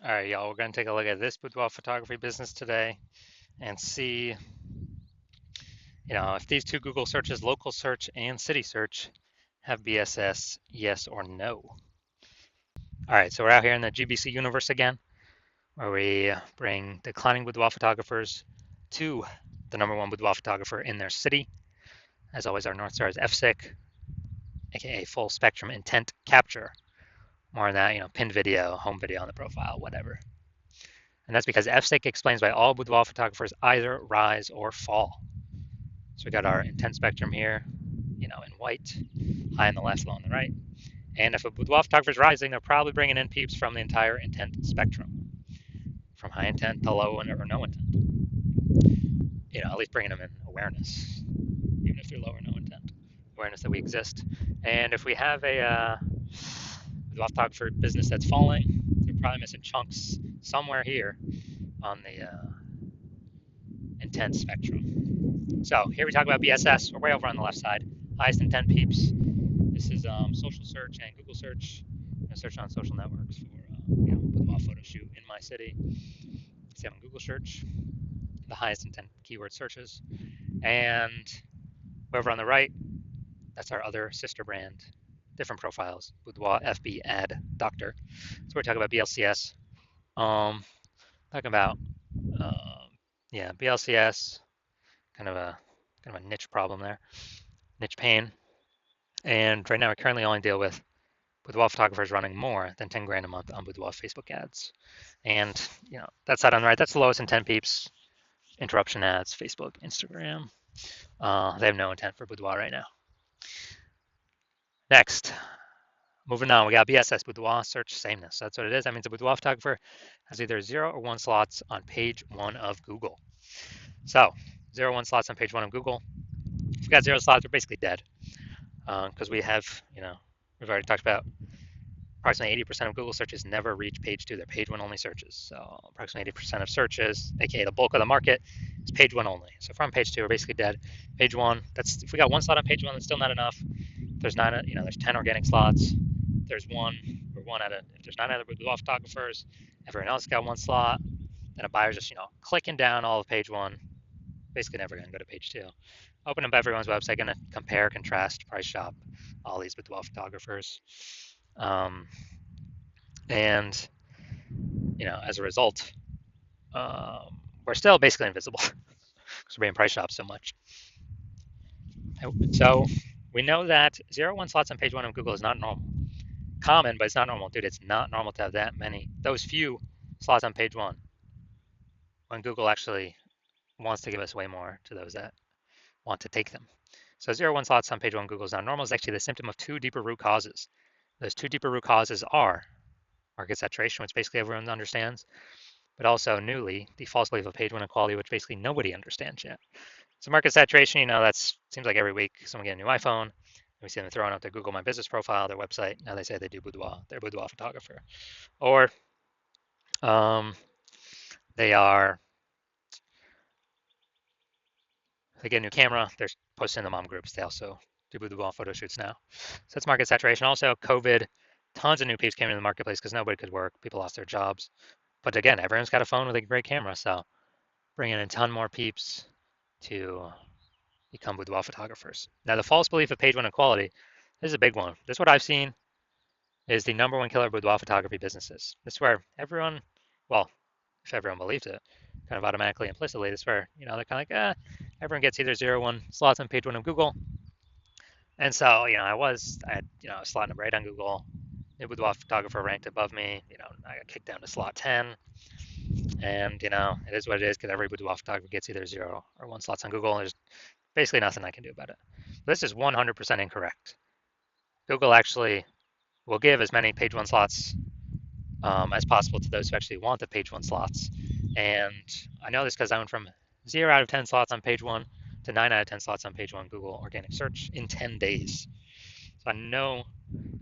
All right, y'all, we're going to take a look at this boudoir photography business today and see, if these two Google searches, local search and city search, have BSS, yes or no. All right, so we're out here in the GBC universe again, where we bring declining boudoir photographers to the number one boudoir photographer in their city. As always, our North Star is FSIC, aka full spectrum intent capture. More on that, pinned video, home video on the profile, whatever. And that's because FSIC explains why all boudoir photographers either rise or fall. So we got our intent spectrum here, in white, high on the left, low on the right. And if a boudoir photographer is rising, they're probably bringing in peeps from the entire intent spectrum, from high intent to low or no intent. At least bringing them in awareness, even if they're low or no intent, awareness that we exist. And if we have a boudoir photographer business that's falling, they're probably missing chunks somewhere here on the intent spectrum. So here we talk about BSS. We're way over on the left side. Highest intent peeps. This is social search and Google search. Search on social networks for boudoir photo shoot in my city. Same on Google search. The highest intent keyword searches. And over on the right, that's our other sister brand. Different profiles. Boudoir FB ad doctor. So we're talking about BLCS. Talking about BLCS. Kind of a niche problem there. Niche pain. And right now, we currently only deal with boudoir photographers running more than 10 grand a month on boudoir Facebook ads. And, that side on the right, that's the lowest intent peeps. Interruption ads, Facebook, Instagram. They have no intent for boudoir right now. Next, moving on, we got BSS, boudoir search sameness. So that's what it is. That means a boudoir photographer has either 0 or 1 slots on page 1 of Google. So 0 or 1 slots on page 1 of Google. If we got 0 slots, we're basically dead. Because we have, we've already talked about approximately 80% of Google searches never reach page 2. They're page 1 only searches. So approximately 80% of searches, aka the bulk of the market, is page 1 only. So from page 2, we're basically dead. Page 1, that's if we got 1 slot on page 1, that's still not enough. If there's not, there's 10 organic slots. There's one or one out of. If there's 9 other boudoir photographers, everyone else got 1 slot. Then a buyer's just clicking down all of page 1. Basically never gonna go to page 2. Open up everyone's website, gonna compare, contrast, price shop all these boudoir photographers. And as a result, we're still basically invisible because we're being price shopped so much. So we know that 0 1 slots on page 1 of Google is not normal. Common, but it's not normal. Dude, it's not normal to have that many, those few slots on page 1 when Google actually wants to give us way more to those that want to take them. So 0 1 slots on page 1 Google is not normal is actually the symptom of 2 deeper root causes. Those 2 deeper root causes are market saturation, which basically everyone understands, but also newly, the false belief of page 1 equality, which basically nobody understands yet. So market saturation, that seems like every week someone get a new iPhone, and we see them throwing out their Google My Business profile, their website. Now they say they do boudoir, they're a boudoir photographer. Or they get a new camera, they're posting in the mom groups. They also do boudoir photo shoots now. So that's market saturation. Also, COVID, tons of new peeps came into the marketplace because nobody could work. People lost their jobs. But again, everyone's got a phone with a great camera, so bringing in a ton more peeps to become boudoir photographers. Now, the false belief of page 1 equality, this is a big one. This is what I've seen is the number 1 killer of boudoir photography businesses. This is where everyone, well, if everyone believes it, kind of automatically, implicitly, this is where, they're kind of like, everyone gets either 0 1 slots on page 1 of Google. And so, I had, a slot number 8 on Google. The boudoir photographer ranked above me. I got kicked down to slot 10. And, it is what it is because every boudoir photographer gets either 0 or 1 slots on Google. And there's basically nothing I can do about it. This is 100% incorrect. Google actually will give as many page 1 slots as possible to those who actually want the page 1 slots. And I know this because I went from 0 out of 10 slots on page 1 to 9 out of 10 slots on page 1 Google organic search in 10 days. So I know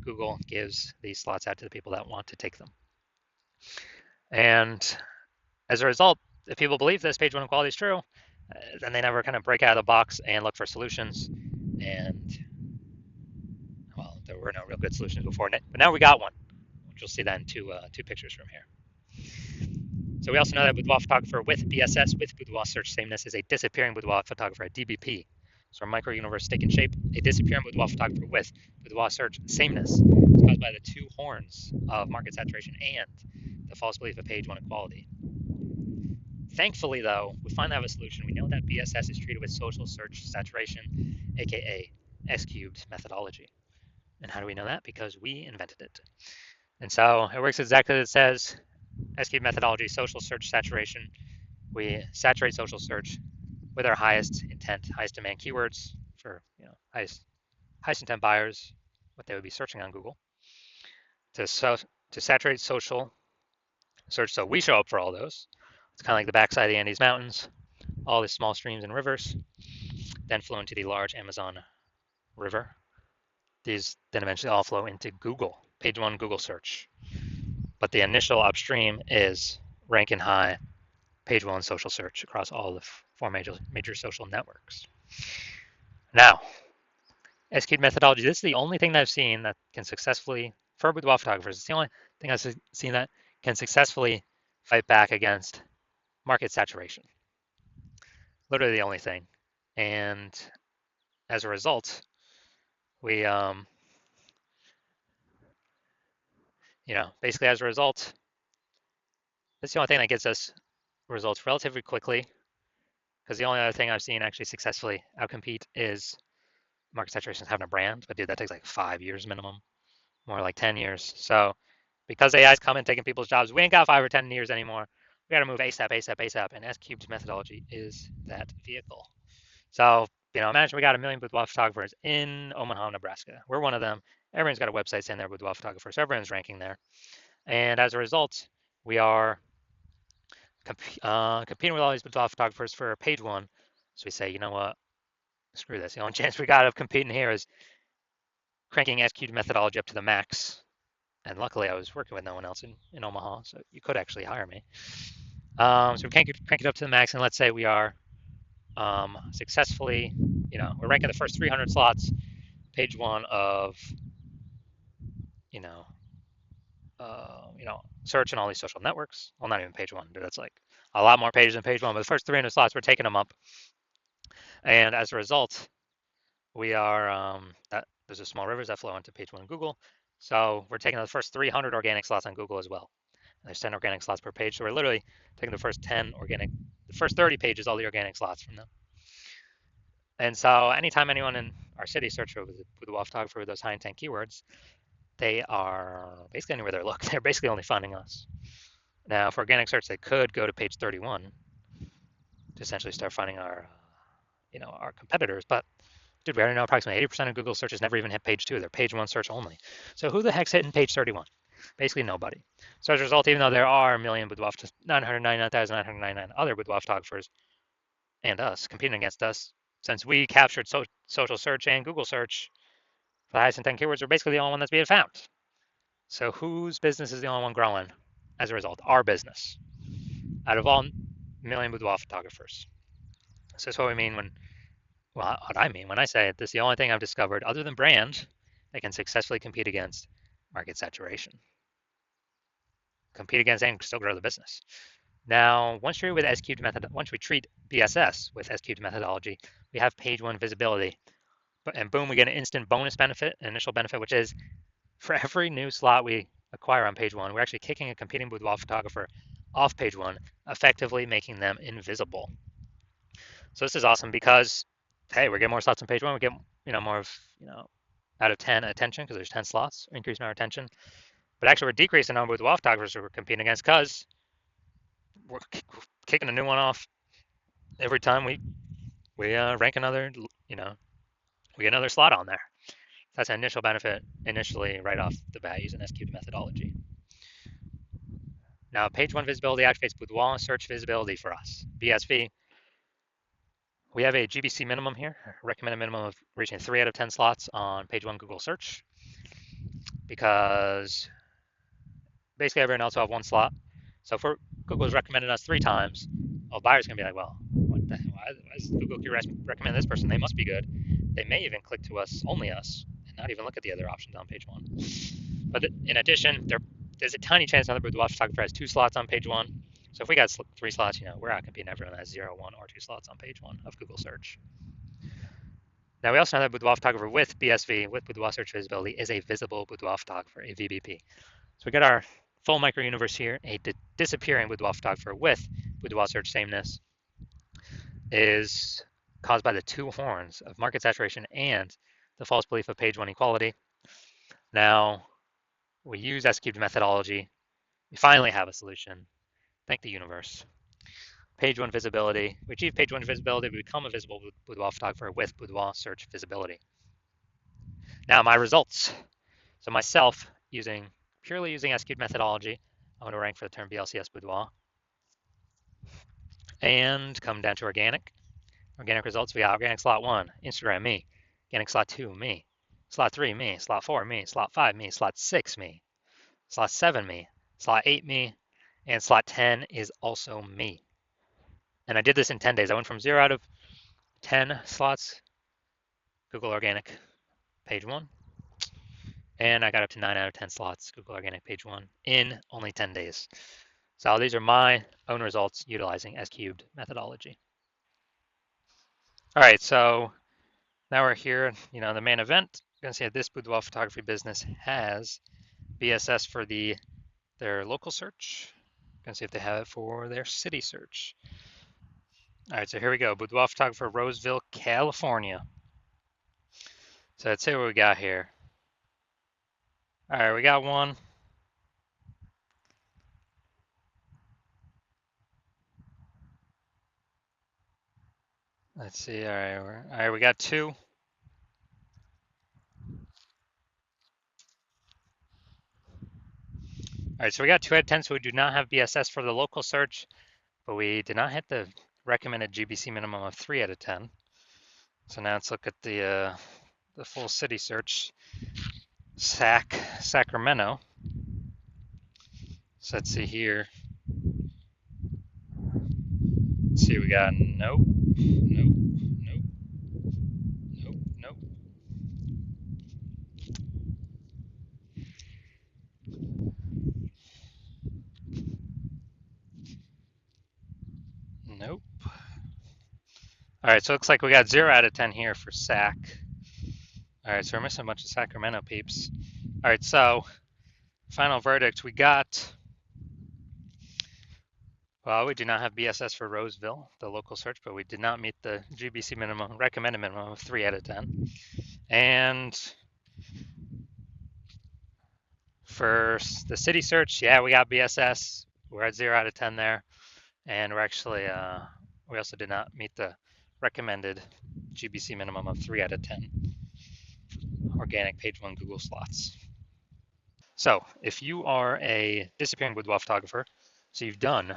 Google gives these slots out to the people that want to take them. And as a result, if people believe this page 1 equality is true, then they never kind of break out of the box and look for solutions. And, well, there were no real good solutions before, but now we got one, which you'll see that in two pictures from here. So we also know that boudoir photographer with BSS, with boudoir search sameness, is a disappearing boudoir photographer, a DBP. So our micro-universe taking shape, a disappearing boudoir photographer with boudoir search sameness is caused by the two horns of market saturation and the false belief of page one equality. Thankfully, though, we finally have a solution. We know that BSS is treated with social search saturation, aka S cubed methodology. And how do we know that? Because we invented it. And so it works exactly as it says. S cubed methodology, social search saturation. We saturate social search with our highest intent, highest demand keywords for highest intent buyers, what they would be searching on Google. To saturate social search, so we show up for all those. It's kind of like the backside of the Andes Mountains, all the small streams and rivers, then flow into the large Amazon River. These then eventually all flow into Google, page one Google search. But the initial upstream is ranking high, page one social search across all the four major social networks. Now, S-cubed methodology, this is the only thing that I've seen that can successfully, for boudoir photographers, it's the only thing I've seen that can successfully fight back against market saturation. Literally the only thing. And as a result, we, basically as a result, that's the only thing that gets us results relatively quickly. Because the only other thing I've seen actually successfully outcompete is market saturation having a brand. But dude, that takes like 5 years minimum, more like 10 years. So because AI is coming, taking people's jobs, we ain't got 5 or 10 years anymore. We got to move ASAP, ASAP, ASAP. And S-cubed methodology is that vehicle. So, imagine we got 1 million boudoir photographers in Omaha, Nebraska. We're one of them. Everyone's got a website saying they're boudoir photographers. So everyone's ranking there. And as a result, we are competing with all these boudoir photographers for page one. So we say, you know what? Screw this. The only chance we got of competing here is cranking S-cubed methodology up to the max. And luckily, I was working with no one else in Omaha, so you could actually hire me. So we crank it up to the max, and let's say we are successfully, we're ranking the first 300 slots, page one of, search in all these social networks. Well, not even page one, dude. That's like a lot more pages than page one. But the first 300 slots, we're taking them up, and as a result, we are there's a small rivers that flow into page one Google. So we're taking the first 300 organic slots on Google as well. And there's 10 organic slots per page. So we're literally taking the first 30 pages, all the organic slots from them. And so anytime anyone in our city searches with the boudoir photographer with those high intent keywords, they are basically anywhere they look. They're basically only finding us. Now, for organic search, they could go to page 31 to essentially start finding our competitors. But dude, we already know approximately 80% of Google searches never even hit page 2. They're page 1 search only. So who the heck's hitting page 31? Basically nobody. So as a result, even though there are a million boudoir, 999,999 other boudoir photographers and us competing against us, since we captured social search and Google search for the highest intent keywords, we're basically the only one that's being found. So whose business is the only one growing as a result? Our business. Out of all million boudoir photographers. So that's what we mean what I mean when I say this is the only thing I've discovered other than brand that can successfully compete against market saturation. Compete against and still grow the business. Now, once we treat BSS with S-cubed methodology, we have page one visibility. And boom, we get an instant bonus benefit, an initial benefit, which is for every new slot we acquire on page one, we're actually kicking a competing boudoir photographer off page one, effectively making them invisible. So this is awesome because, hey, we're getting more slots on page one. We get, more of, out of 10 attention because there's 10 slots, increasing our attention. But actually, we're decreasing the number of boudoir photographers we're competing against because we're kicking a new one off every time we rank another, we get another slot on there. That's an initial benefit initially right off the bat using S-cubed methodology. Now, page one visibility activates boudoir search visibility for us. BSV. We have a GBC minimum here, recommended minimum of reaching 3 out of 10 slots on page one Google search, because basically everyone else will have one slot. So if Google's recommended us 3 times, a buyer's gonna be like, well, what the hell? Why is Google recommend this person? They must be good. They may even click to us, only us, and not even look at the other options on page one. But in addition, there's a tiny chance another boudoir photographer has 2 slots on page 1. So if we got 3 slots, we're out competing everyone that has 0, 1, or 2 slots on page 1 of Google search. Now we also know that boudoir photographer with BSV, with boudoir search visibility, is a visible boudoir photographer, a VBP. So we got our full micro universe here. A disappearing boudoir photographer with boudoir search sameness is caused by the 2 horns of market saturation and the false belief of page 1 equality. Now we use S-cubed methodology. We finally have a solution. Thank the universe. Page 1 visibility. We achieve page 1 visibility. We become a visible boudoir photographer with boudoir search visibility. Now my results. So myself, purely using S-cubed methodology, I'm going to rank for the term BLCS boudoir. And come down to organic. Organic results, we got organic slot 1, Instagram, me. Organic slot 2, me. Slot 3, me. Slot 4, me. Slot 5, me. Slot 6, me. Slot 7, me. Slot 8, me. And slot 10 is also me. And I did this in 10 days. I went from 0 out of 10 slots, Google Organic, page 1. And I got up to 9 out of 10 slots, Google Organic, page 1, in only 10 days. So these are my own results utilizing S-cubed methodology. All right, so now we're here, the main event. You're gonna see that this boudoir photography business has BSS for their local search. Gonna see if they have it for their city search. All right, so here we go. Boudoir photographer, Roseville, California. So let's see what we got here. All right, we got one. Let's see. All right, we got 2. All right, so we got 2 out of 10. So we do not have BSS for the local search, but we did not hit the recommended GBC minimum of 3 out of 10. So now let's look at the full city search. Sacramento. So let's see here. Let's see, we got nope, nope, nope, nope, nope. Nope. All right, so it looks like we got 0 out of 10 here for Sac. All right, so we're missing a bunch of Sacramento peeps. All right, so final verdict, we got, well, we do not have BSS for Roseville, the local search, but we did not meet the GBC minimum, recommended minimum of 3 out of 10. And for the city search, yeah, we got BSS. We're at 0 out of 10 there. And we're actually, we also did not meet the recommended GBC minimum of 3 out of 10 organic page 1 Google slots. So if you are a disappearing boudoir photographer, so you've done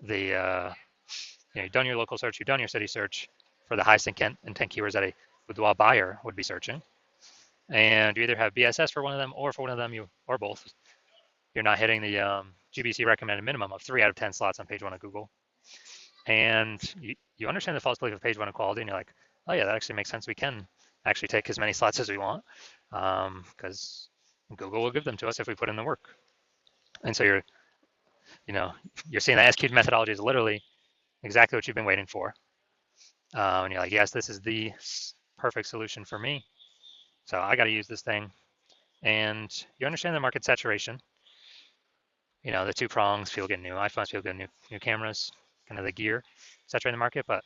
you've done your local search, you've done your city search for the highest intent keywords that a boudoir buyer would be searching, and you either have BSS for one of them, or for one of them, or both, you're not hitting the GBC recommended minimum of 3 out of 10 slots on page 1 of Google, and you understand the false belief of page 1 equality, and you're like, oh yeah, that actually makes sense. We can actually take as many slots as we want, because Google will give them to us if we put in the work. And so you're seeing that S-cubed methodology is literally exactly what you've been waiting for. And you're like, yes, this is the perfect solution for me. So I got to use this thing. And you understand the market saturation. The 2 prongs, people get new iPhones, people get new cameras, kind of the gear saturating the market. But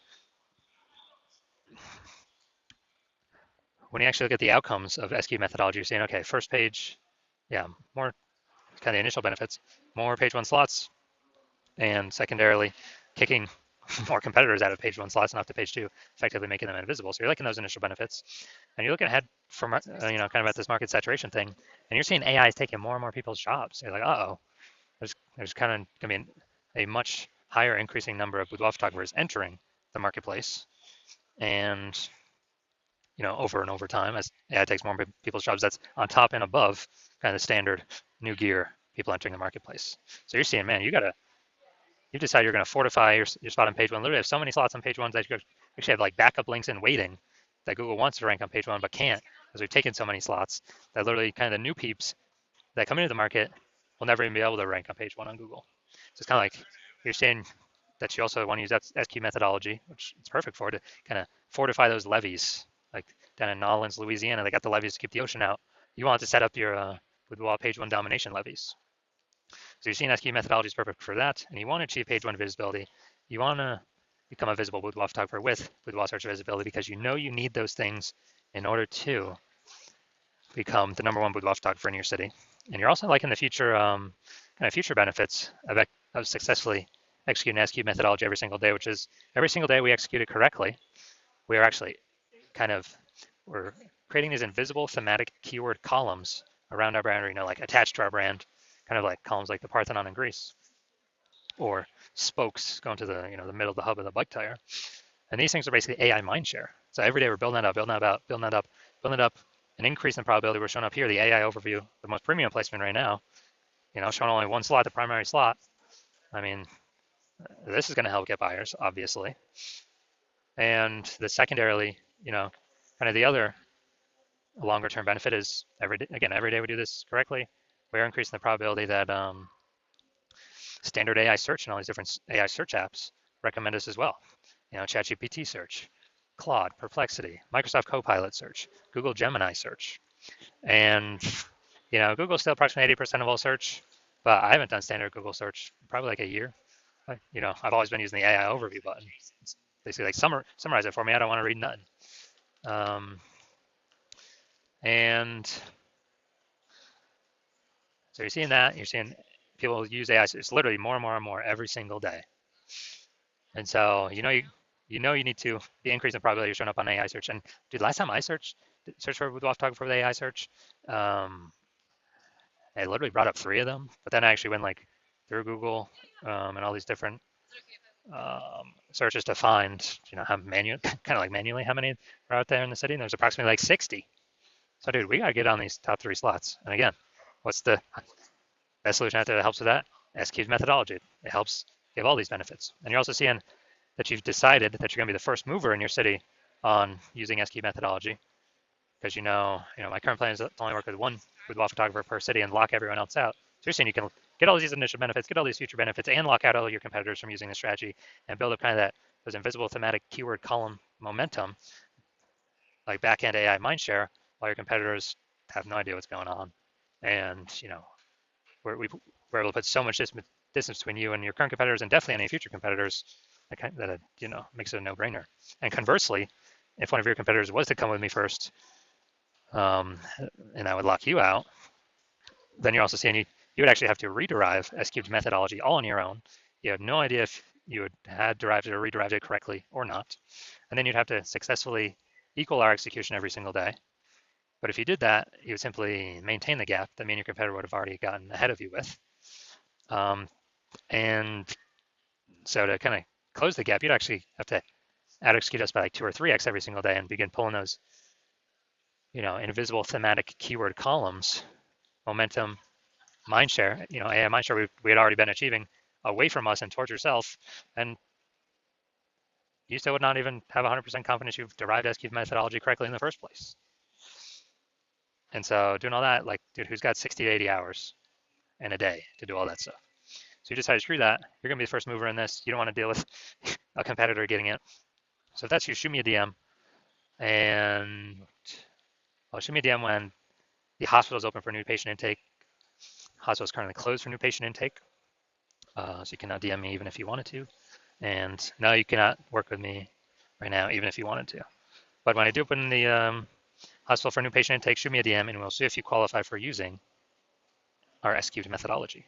when you actually look at the outcomes of S-cubed methodology, you're saying, okay, first page, yeah, more kind of the initial benefits, more page 1 slots, and secondarily, kicking more competitors out of page 1 slots and off to page 2, effectively making them invisible. So you're liking those initial benefits, and you're looking ahead from kind of at this market saturation thing, and you're seeing AI is taking more and more people's jobs. So you're like, uh-oh, there's kind of going to be a much higher increasing number of boudoir photographers entering the marketplace, and over and over time, as AI takes more people's jobs, that's on top and above kind of the standard new gear people entering the marketplace. So you're seeing, man, you decide you're going to fortify your spot on page 1. Literally have so many slots on page 1 that you actually have like backup links in waiting that Google wants to rank on page 1 but can't, because we've taken so many slots that literally kind of the new peeps that come into the market will never even be able to rank on page 1 on Google. So it's kind of like you're saying that you also want to use SQ methodology, which it's perfect for, to kind of fortify those levees. Like down in New Orleans, Louisiana, they got the levees to keep the ocean out. You want to set up your Boudoir page 1 domination levees. So you're seeing SQ methodology is perfect for that, and you want to achieve page 1 visibility. You want to become a visible boudoir photographer with boudoir search visibility because you know you need those things in order to become the #1 boudoir photographer in your city. And you're also liking the future kind of future benefits of successfully executing SQ methodology every single day, which is every single day we execute it correctly. We are actually kind of we're creating these invisible thematic keyword columns around our brand, or like attached to our brand, kind of like columns like the Parthenon in Greece, or spokes going to the middle of the hub of the bike tire. And these things are basically AI mindshare. So every day we're building that up, building that up, building that up, building it up, an increase in probability. We're showing up here the AI overview, the most premium placement right now. Showing only one slot, the primary slot. I mean, this is going to help get buyers, obviously. And the secondarily, kind of the other longer term benefit is every day we do this correctly, we're increasing the probability that standard AI search and all these different AI search apps recommend us as well. ChatGPT search, Claude, Perplexity, Microsoft Copilot search, Google Gemini search. And, Google's still approximately 80% of all search, but I haven't done standard Google search in probably like a year. I've always been using the AI overview button. It's basically like summarize it for me. I don't want to read nothing. And so you're seeing that. You're seeing people use AI. It's literally more and more and more every single day. And so you need to be increasing the probability you're showing up on AI search. And dude, last time I searched for boudoir photographer with AI search, I literally brought up 3 of them. But then I actually went like through Google and all these different searches to find how manually how many are out there in the city. And there's approximately like 60. So dude, we gotta get on these top 3 slots. And again, what's the best solution out there that helps with that? SQ's methodology. It helps give all these benefits. And you're also seeing that you've decided that you're going to be the first mover in your city on using SQ methodology, because my current plan is to only work with one boudoir photographer per city and lock everyone else out. So you're saying you can get all these initial benefits, get all these future benefits, and lock out all your competitors from using the strategy and build up kind of those invisible thematic keyword column momentum, like back-end AI mindshare, while your competitors have no idea what's going on. And we're able to put so much distance between you and your current competitors, and definitely any future competitors, that makes it a no-brainer. And conversely, if one of your competitors was to come with me first, and I would lock you out, then you're also seeing you would actually have to rederive S-cubed methodology all on your own. You have no idea if you had derived it or rederived it correctly or not. And then you'd have to successfully equal our execution every single day. But if you did that, you would simply maintain the gap that me and your competitor would have already gotten ahead of you with. And so to kind of close the gap, you'd actually have to out execute us by like 2 or 3x every single day and begin pulling those, invisible thematic keyword columns, momentum, mindshare, AI mindshare we had already been achieving away from us and towards yourself. And you still would not even have 100% confidence you've derived SQ methodology correctly in the first place. And so doing all that, like, dude, who's got 60 to 80 hours in a day to do all that stuff? So you decide to screw that. You're going to be the first mover in this. You don't want to deal with a competitor getting it. So if that's you, shoot me a DM. And I'll shoot me a DM when the hospital is open for new patient intake. Hospital is currently closed for new patient intake. So you cannot DM me even if you wanted to. And no, you cannot work with me right now, even if you wanted to. But when I do open the hospital for new patient intake, shoot me a DM and we'll see if you qualify for using our SQ methodology.